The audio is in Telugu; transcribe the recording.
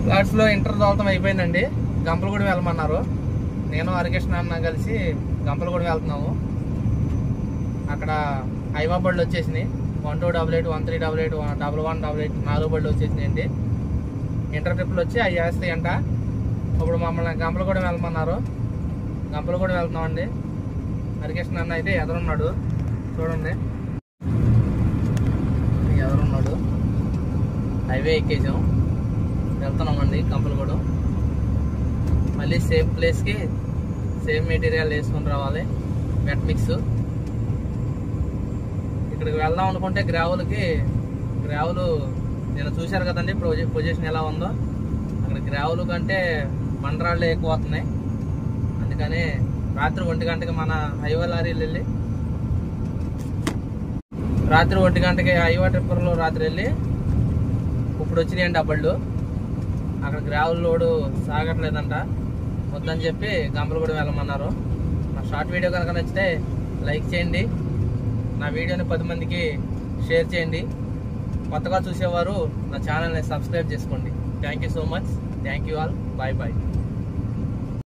ఫ్లాట్స్ లో ఇంటర్ దోలతం అయిపోయిందండి. గంపలగూడెం వెళ్ళమన్నారు. నేను హరికృష్ణ అన్న కలిసి గంపలగూడెం వెళ్తున్నాము. అక్కడ హైవా బళ్ళు వచ్చేసినాయి. 1288, 1388, 1188 4 బళ్ళు వచ్చేసినాయండి. ఇంటర్ ట్రిప్లు వచ్చి అవి వేస్తాయంట. ఇప్పుడు మమ్మల్ని గంపలగూడెం వెళ్ళమన్నారు. గంపలగూడెం వెళ్తున్నామండి. హరికృష్ణ అన్న అయితే ఎదురున్నాడు, చూడండి ఎదురున్నాడు. హైవే ఎక్కేసాం, వెళ్తున్నామండి గంపలగూడెం. మళ్ళీ సేమ్ ప్లేస్కి సేమ్ మెటీరియల్ వేసుకొని రావాలి, వెట్ మిక్స్. ఇక్కడికి వెళ్దాం అనుకుంటే గ్రావులు నేను చూశారు కదండి పొజిషన్ ఎలా ఉందో. అక్కడ గ్రావులు కంటే బండరాళ్ళే ఎక్కువ వస్తున్నాయి. అందుకని రాత్రి 1 గంటకి మన హైవా లారీలు వెళ్ళి రాత్రి 1 గంటకి హైవా ట్రిప్పర్లో రాత్రి వెళ్ళి ఇప్పుడు వచ్చినాయండి ఆ బళ్ళు. అక్కడ గ్రావుల్ లోడు సాగట్లేదంట, వద్దని చెప్పి గంపలగూడెం వెళ్ళమన్నారు. నా షార్ట్ వీడియో కనుక నచ్చితే లైక్ చేయండి, నా వీడియోని 10 మందికి షేర్ చేయండి. కొత్తగా చూసేవారు నా ఛానల్ని సబ్స్క్రైబ్ చేసుకోండి. Thank you so much. Thank you all. Bye bye.